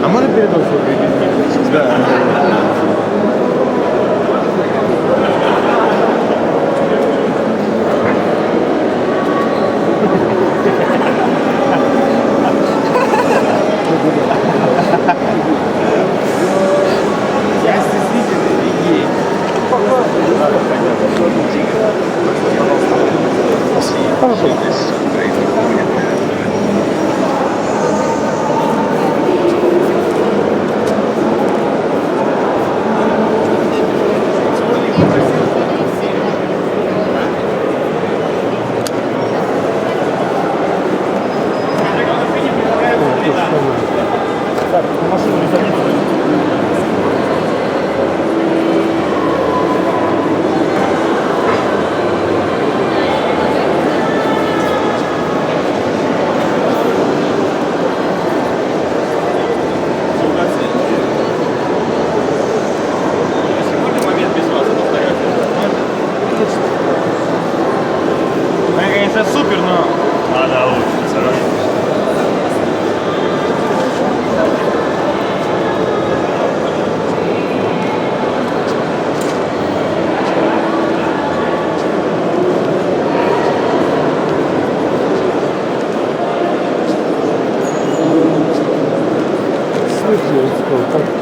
А можно передать свой кредит? Да. Я стеснительный и гей. Так, на машину не садитесь. Сегодня момент без вас повторять. Конечно, супер, но надо лучше все равно. В смысле, как